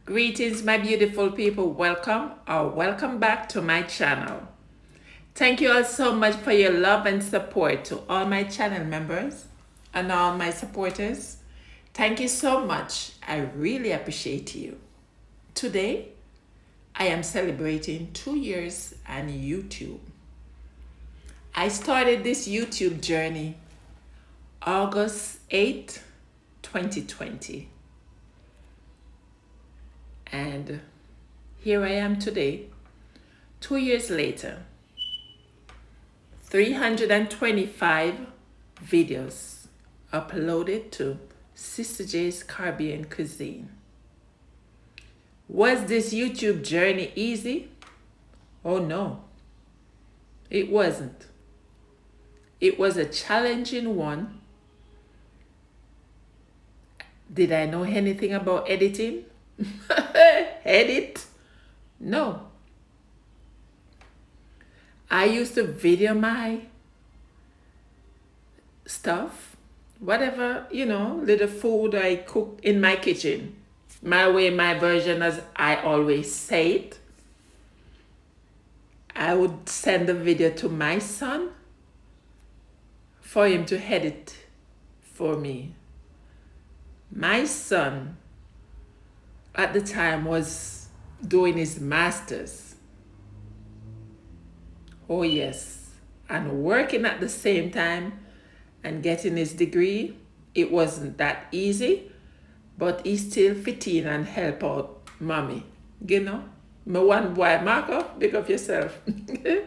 Greetings, my beautiful people. Welcome or welcome back to my channel. Thank you all so much for your love and support to all my channel members and all my supporters. Thank you so much. I really appreciate you. Today, I am celebrating 2 years on YouTube. I started this YouTube journey August 8th, 2020. And here I am today, 2 years later, 325 videos uploaded to Sister J's Caribbean Cuisine. Was this YouTube journey easy? Oh no, it wasn't. It was a challenging one. Did I know anything about editing? Edit? No. I used to video my stuff, whatever, little food I cook in my kitchen. My way, my version, as I always say it. I would send the video to my son for him to edit for me. My son at the time was doing his master's. Oh yes, and working at the same time and getting his degree. It wasn't that easy, but he still fit in and help out mommy. My one boy, Marco, big up yourself. My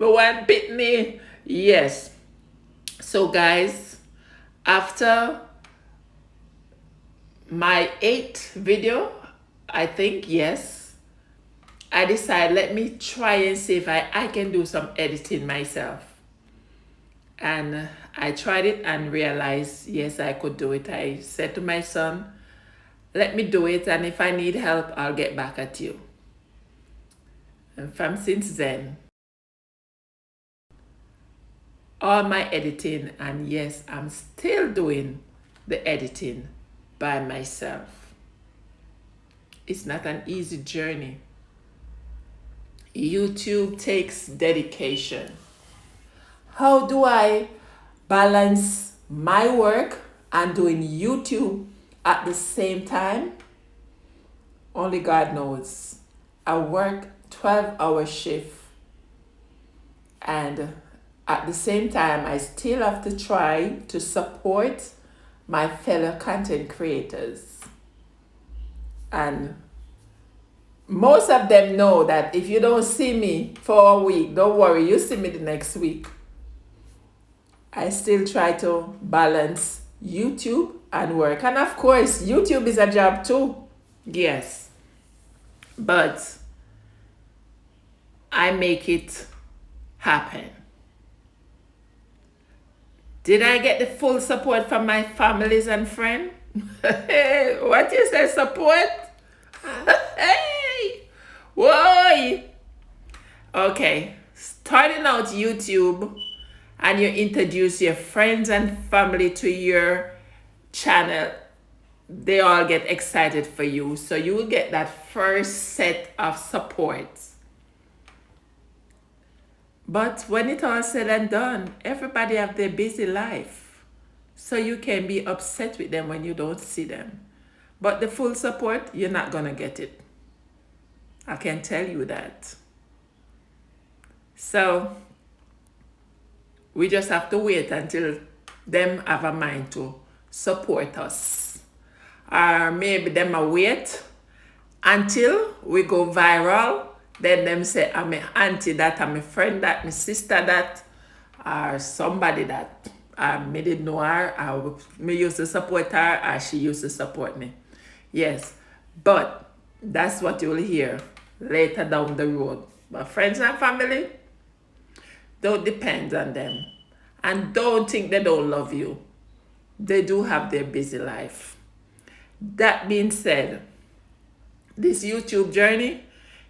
one Pitney, yes. So guys, after my 8th video, I think, yes, I decided let me try and see if I can do some editing myself. And I tried it and realized, yes, I could do it. I said to my son, let me do it, and if I need help, I'll get back at you. And from since then, all my editing, and yes, I'm still doing the editing by myself. It's not an easy journey. YouTube takes dedication. How do I balance my work and doing YouTube at the same time? Only God knows. I work 12-hour shift, and at the same time, I still have to try to support my fellow content creators. And most of them know that if you don't see me for a week, don't worry, you see me the next week. I still try to balance YouTube and work. And of course, YouTube is a job too. Yes. But I make it happen. Did I get the full support from my families and friends? What you say, support? Hey! Whoa! Okay, starting out YouTube, and you introduce your friends and family to your channel, they all get excited for you. So you will get that first set of support. But when it all said and done, everybody have their busy life. So you can be upset with them when you don't see them. But the full support, you're not gonna get it. I can tell you that. So we just have to wait until them have a mind to support us. Or maybe them a wait until we go viral. Then them say, I'm a auntie that, I'm a friend that, my sister that, or somebody that me didn't know her, or me used to support her, or she used to support me. Yes, but that's what you'll hear later down the road. But friends and family, don't depend on them. And don't think they don't love you. They do have their busy life. That being said, this YouTube journey,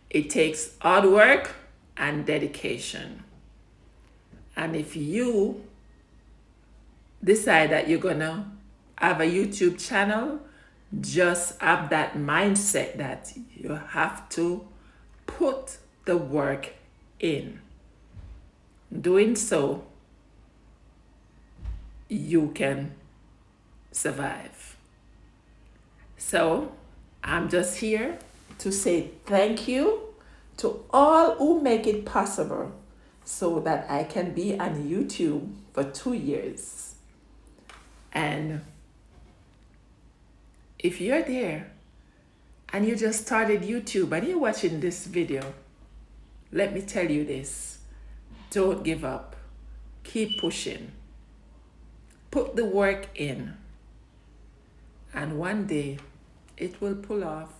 it takes hard work and dedication. And if you decide that you're gonna have a YouTube channel, just have that mindset that you have to put the work in. Doing so, you can survive. So I'm just here to say thank you to all who make it possible so that I can be on YouTube for 2 years. And if you're there and you just started YouTube and you're watching this video, let me tell you this. Don't give up. Keep pushing. Put the work in. And one day, it will pull off.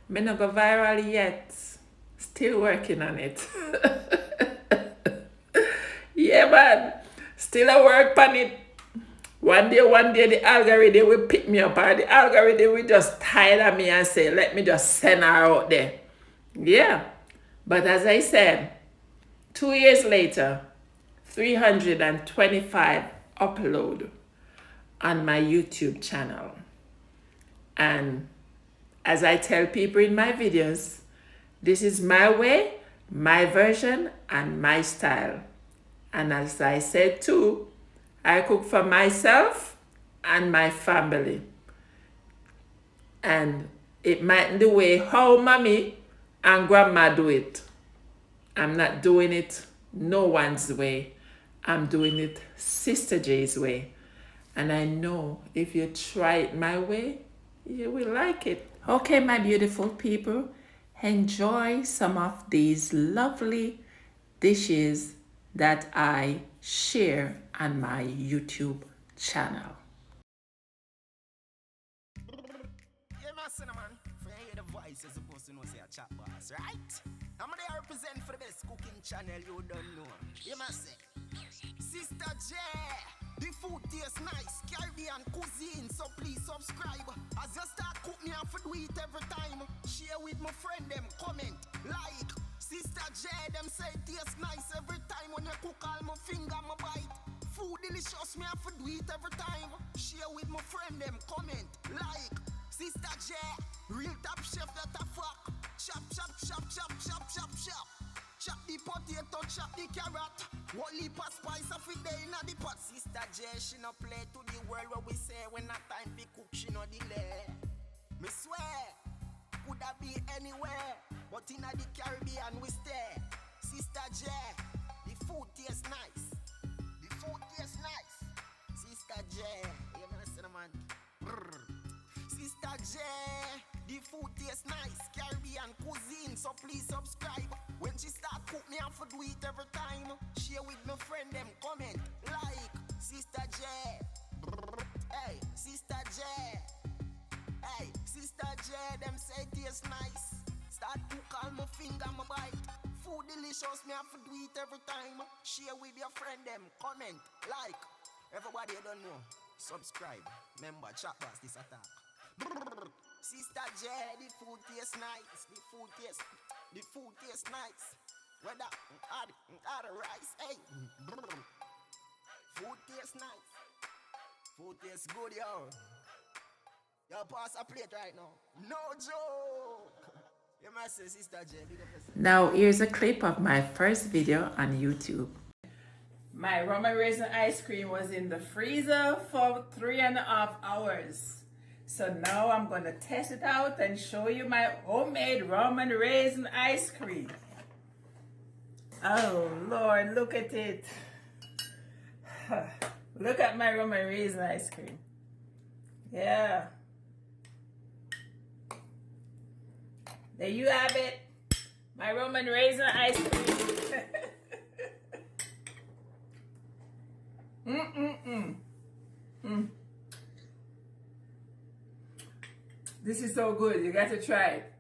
May not go viral yet. Still working on it. Yeah, man. Still a work on it. One day, the algorithm will pick me up, or the algorithm will just tired of me and say, let me just send her out there. Yeah. But as I said, 2 years later, 325 upload on my YouTube channel. And as I tell people in my videos, this is my way, my version, and my style. And as I said too, I cook for myself and my family. And it might be the way how mommy and grandma do it. I'm not doing it no one's way. I'm doing it Sister J's way. And I know if you try it my way, you will like it. Okay, my beautiful people, enjoy some of these lovely dishes that I share on my YouTube channel. Yeah, man, cinnamon. For you hear the voice, you're supposed to know say a chat boss, right? I'm gonna represent for the best cooking channel you don't know. You must say, Sister J, the food tastes nice, Caribbean cuisine, so please subscribe. As you start cook me and for do it every time. Share with my friend them, comment, like. Sister J, them say it tastes nice every time when you cook all my finger, my bite. Food delicious, me and for do it every time. Share with my friend them, comment, like. Sister J, real top chef that a fuck. Chop, chop, chop, chop, chop, chop, chop. Chop the potato, chop the carrot. What leap of spice of it there in the pot. Sister J, she no play to the world where we say when not time to cook, she no delay. Me swear, could that be anywhere, but in the Caribbean we stay. Sister J, the food tastes nice. The food tastes nice. Sister J, you man say man. Sister J, the food tastes nice, Caribbean cuisine, so please subscribe. When she start cook me and for do it every time. Share with my friend them, comment, like. Sister J, hey, Sister J, hey, Sister J, them say it tastes nice. Start cook all my finger, my bite. Food delicious, me and for do it every time. Share with your friend them, comment, like. Everybody you don't know, subscribe. Remember, chat boss this attack. Sister J, the food tastes nice. The food tastes nice. Whether add rice, hey. Food tastes nice. Food tastes good, yo. Yo, pass a plate right now. No joke. You must say, Sister J, big up yourself. Now here's a clip of my first video on YouTube. My rum and raisin ice cream was in the freezer for 3.5 hours. So now I'm going to test it out and show you my homemade rum and raisin ice cream. Oh Lord, look at it. Look at my rum and raisin ice cream. Yeah. There you have it. My rum and raisin ice cream. This is so good. You got to try it.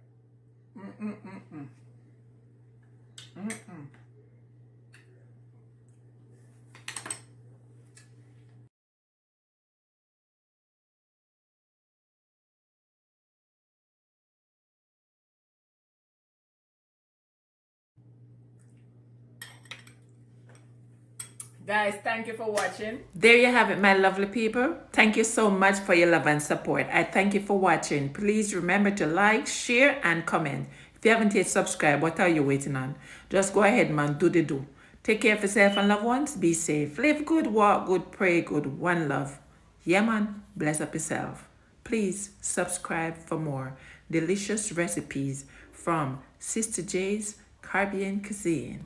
Guys, thank you for watching. There you have it, my lovely people. Thank you so much for your love and support. I thank you for watching. Please remember to like, share, and comment. If you haven't yet subscribed, what are you waiting on? Just go ahead, man. Do the do. Take care of yourself and loved ones. Be safe. Live good, walk good, pray good. One love. Yeah, man. Bless up yourself. Please subscribe for more delicious recipes from Sister J's Caribbean Cuisine.